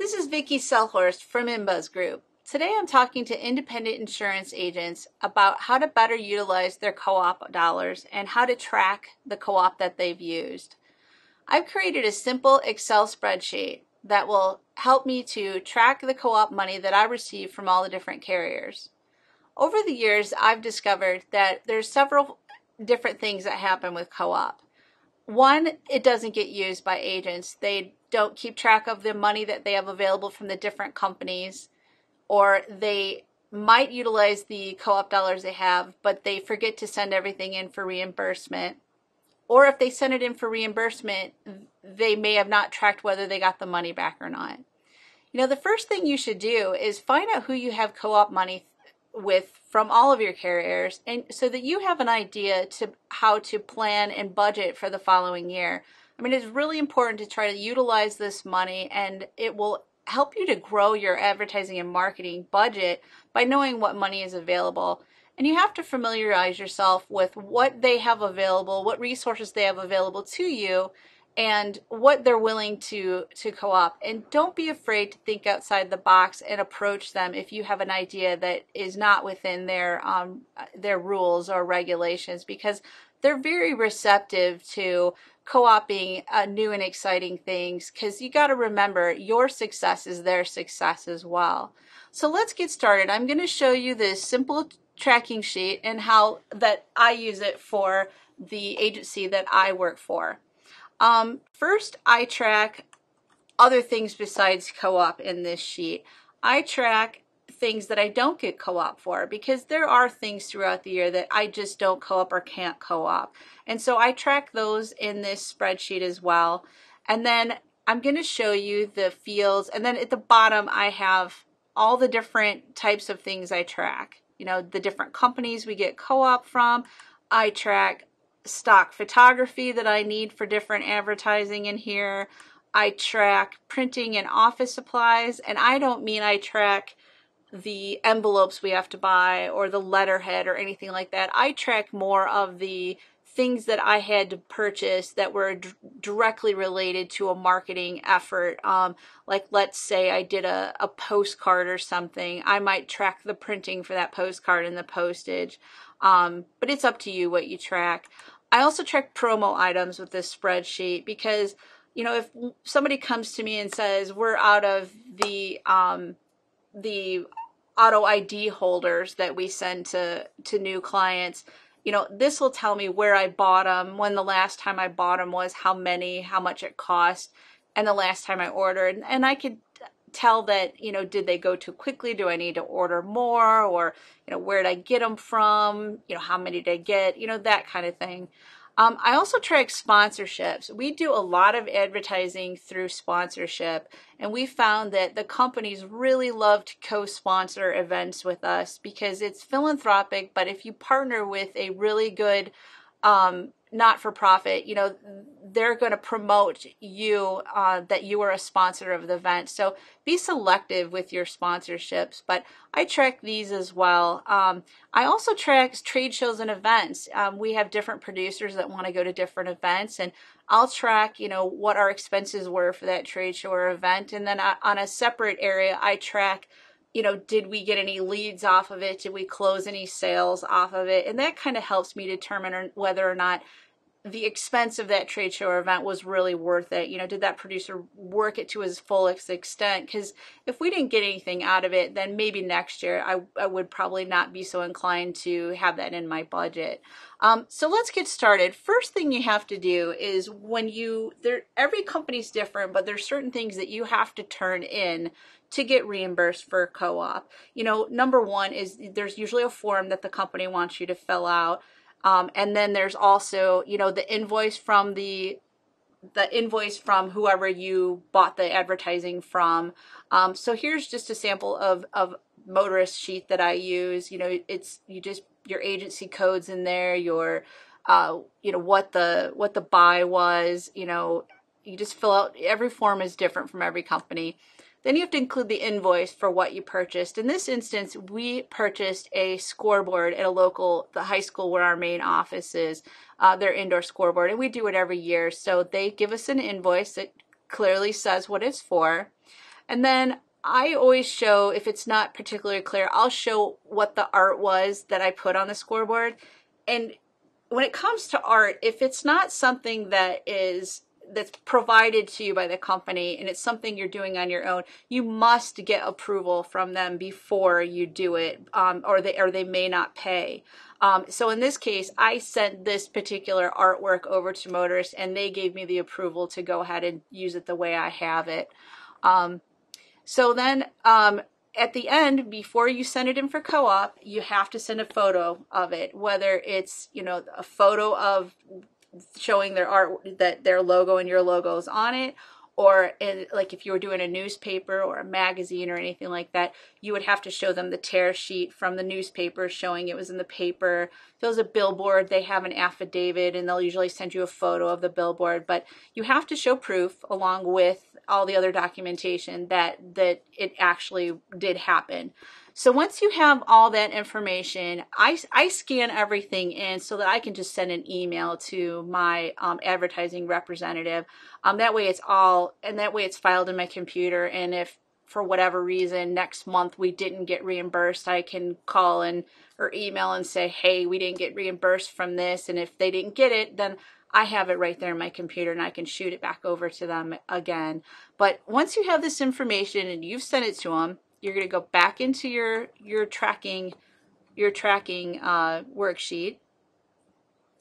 This is Vicki Selhorst from Inbuzz Group. Today I'm talking to independent insurance agents about how to better utilize their co-op dollars and how to track the co-op that they've used. I've created a simple Excel spreadsheet that will help me to track the co-op money that I receive from all the different carriers. Over the years, I've discovered that there's several different things that happen with co-op. One, it doesn't get used by agents. They don't keep track of the money that they have available from the different companies, or they might utilize the co-op dollars they have, but they forget to send everything in for reimbursement. Or if they send it in for reimbursement, they may have not tracked whether they got the money back or not. You know, the first thing you should do is find out who you have co-op money with from all of your carriers, and so that you have an idea to how to plan and budget for the following year. I mean, it's really important to try to utilize this money, and it will help you to grow your advertising and marketing budget by knowing what money is available. And you have to familiarize yourself with what they have available, what resources they have available to you, and what they're willing to co-op. And don't be afraid to think outside the box and approach them if you have an idea that is not within their rules or regulations, because they're very receptive to co-oping new and exciting things, because you got to remember your success is their success as well. So let's get started. I'm going to show you this simple tracking sheet and how that I use it for the agency that I work for. First, I track other things besides co-op in this sheet. I track things that I don't get co-op for, because there are things throughout the year that I just don't co-op or can't co-op. And so I track those in this spreadsheet as well. And then I'm going to show you the fields. And then at the bottom, I have all the different types of things I track. You know, the different companies we get co-op from. I track stock photography that I need for different advertising in here. I track printing and office supplies, and I don't mean I track the envelopes we have to buy or the letterhead or anything like that. I track more of the things that I had to purchase that were directly related to a marketing effort. Like let's say I did a postcard or something. I might track the printing for that postcard and the postage. But it's up to you what you track. I also track promo items with this spreadsheet, because, you know, if somebody comes to me and says we're out of the auto ID holders that we send to new clients, you know, this will tell me where I bought them, when the last time I bought them was, how many, how much it cost, and the last time I ordered. And I could tell that, you know, did they go too quickly? Do I need to order more? Or, you know, where did I get them from? You know, how many did I get? You know, that kind of thing. I also track sponsorships. We do a lot of advertising through sponsorship, and we found that the companies really love to co-sponsor events with us because it's philanthropic, but if you partner with a really good not-for-profit, you know, they're going to promote you, that you are a sponsor of the event. So be selective with your sponsorships, but I track these as well. I also track trade shows and events. We have different producers that want to go to different events, and I'll track, you know, what our expenses were for that trade show or event. And then on a separate area, I track, you know, did we get any leads off of it? Did we close any sales off of it? And that kind of helps me determine whether or not the expense of that trade show or event was really worth it. You know, did that producer work it to his fullest extent? Because if we didn't get anything out of it, then maybe next year I would probably not be so inclined to have that in my budget. So let's get started. First thing you have to do is every company's different, but there's certain things that you have to turn in to get reimbursed for co-op. You know, number one is there's usually a form that the company wants you to fill out. And then there's also, you know, the invoice from whoever you bought the advertising from. So here's just a sample of motorist sheet that I use. You know, it's your agency codes in there, your you know, what the buy was. You know, you just fill out. Every form is different from every company. Then you have to include the invoice for what you purchased. In this instance, we purchased a scoreboard at the high school where our main office is, their indoor scoreboard, and we do it every year. So they give us an invoice that clearly says what it's for. And then I always show, if it's not particularly clear, I'll show what the art was that I put on the scoreboard. And when it comes to art, if it's not something that's provided to you by the company and it's something you're doing on your own, you must get approval from them before you do it, or they may not pay. So in this case, I sent this particular artwork over to Motorist, and they gave me the approval to go ahead and use it the way I have it. So then at the end, before you send it in for co-op, you have to send a photo of it, whether it's, a photo of showing their art, that their logo and your logo is on it, or like if you were doing a newspaper or a magazine or anything like that, you would have to show them the tear sheet from the newspaper showing it was in the paper. If it was a billboard, they have an affidavit and they'll usually send you a photo of the billboard, but you have to show proof along with all the other documentation that it actually did happen. So once you have all that information, I scan everything in so that I can just send an email to my advertising representative. That way it's filed in my computer. And if for whatever reason next month we didn't get reimbursed, I can call or email and say, hey, we didn't get reimbursed from this. And if they didn't get it, then I have it right there in my computer and I can shoot it back over to them again. But once you have this information and you've sent it to them, you're going to go back into your tracking worksheet,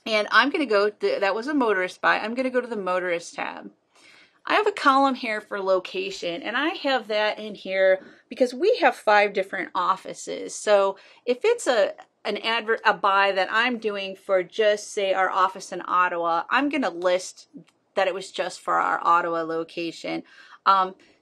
and I'm going to go. That was a Motorist buy. I'm going to go to the Motorist tab. I have a column here for location, and I have that in here because we have 5 different offices. So if it's a buy that I'm doing for just say our office in Ottawa, I'm going to list that it was just for our Ottawa location.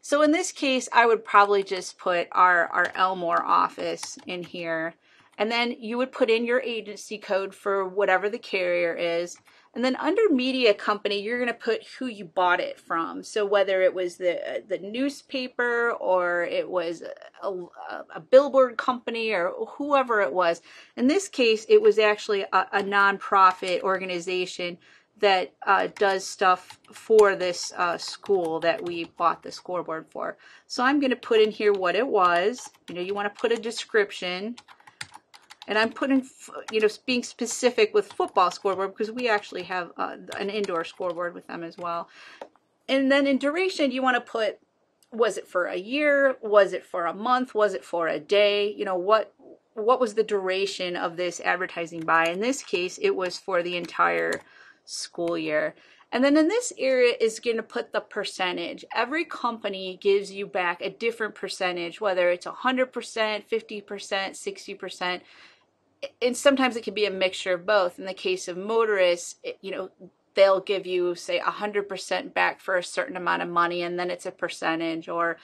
So in this case, I would probably just put our Elmore office in here. And then you would put in your agency code for whatever the carrier is. And then under media company, you're going to put who you bought it from. So whether it was the newspaper or it was a billboard company or whoever it was. In this case, it was actually a nonprofit organization that does stuff for this school that we bought the scoreboard for. So I'm going to put in here what it was. You want to put a description. And I'm putting, being specific with football scoreboard because we actually have an indoor scoreboard with them as well. And then in duration, you want to put, was it for a year? Was it for a month? Was it for a day? What was the duration of this advertising buy? In this case, it was for the entire school year. And then in this area is going to put the percentage. Every company gives you back a different percentage, whether it's 100%, 50%, 60%. And sometimes it can be a mixture of both. In the case of Motorists, they'll give you, say, 100% back for a certain amount of money, and then it's a percentage. Or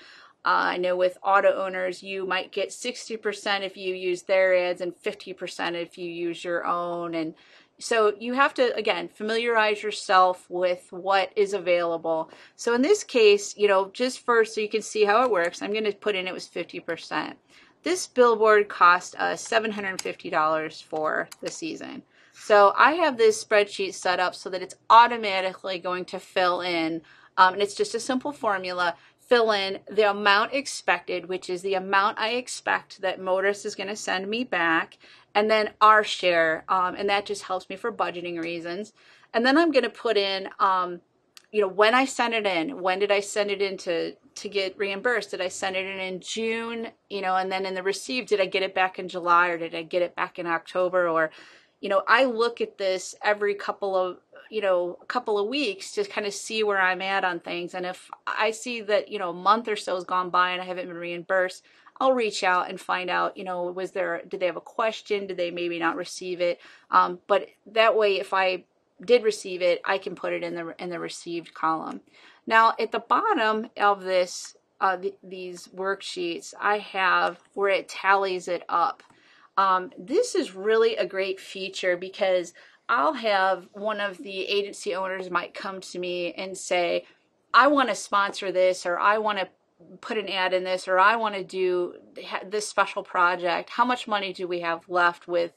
I know with auto owners, you might get 60% if you use their ads and 50% if you use your own. And so you have to, again, familiarize yourself with what is available. So in this case, just first so you can see how it works, I'm going to put in it was 50%. This billboard cost us $750 for the season. So I have this spreadsheet set up so that it's automatically going to fill in, and it's just a simple formula, fill in the amount expected, which is the amount I expect that Motorist is going to send me back, and then our share, and that just helps me for budgeting reasons. And then I'm going to put in, when I sent it in, when did I send it in to get reimbursed? Did I send it in June? And then in the receive, did I get it back in July or did I get it back in October? Or, I look at this every couple of weeks to kind of see where I'm at on things. And if I see that, a month or so has gone by and I haven't been reimbursed, I'll reach out and find out, did they have a question? Did they maybe not receive it? But that way, if I did receive it, I can put it in the received column. Now at the bottom of this these worksheets, I have where it tallies it up. This is really a great feature because I'll have one of the agency owners might come to me and say, I want to sponsor this, or I want to put an ad in this, or I want to do this special project. How much money do we have left with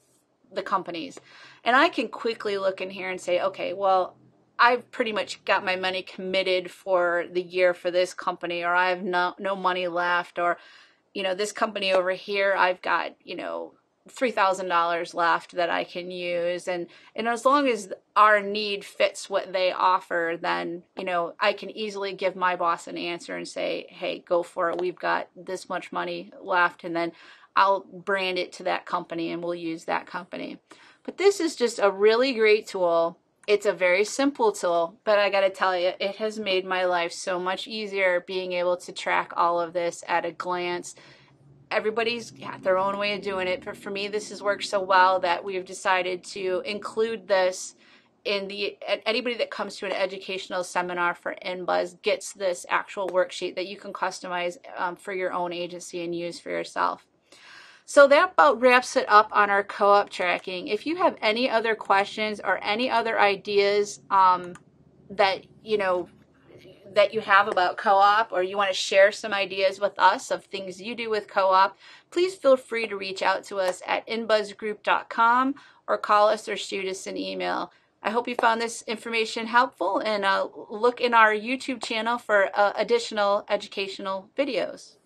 the companies? And I can quickly look in here and say, okay, well, I've pretty much got my money committed for the year for this company, or I have no money left, or, you know, this company over here, I've got, you know, $3,000 left that I can use. And as long as our need fits what they offer, then, you know, I can easily give my boss an answer and say, hey, go for it. We've got this much money left. And then I'll brand it to that company and we'll use that company. But this is just a really great tool. It's a very simple tool, but I got to tell you, it has made my life so much easier being able to track all of this at a glance. Everybody's got their own way of doing it, but for me, this has worked so well that we've decided to include this in anybody that comes to an educational seminar for InBuzz gets this actual worksheet that you can customize for your own agency and use for yourself. So that about wraps it up on our co-op tracking. If you have any other questions or any other ideas that you have about co-op, or you want to share some ideas with us of things you do with co-op, please feel free to reach out to us at inbuzzgroup.com or call us or shoot us an email. I hope you found this information helpful, and look in our YouTube channel for additional educational videos.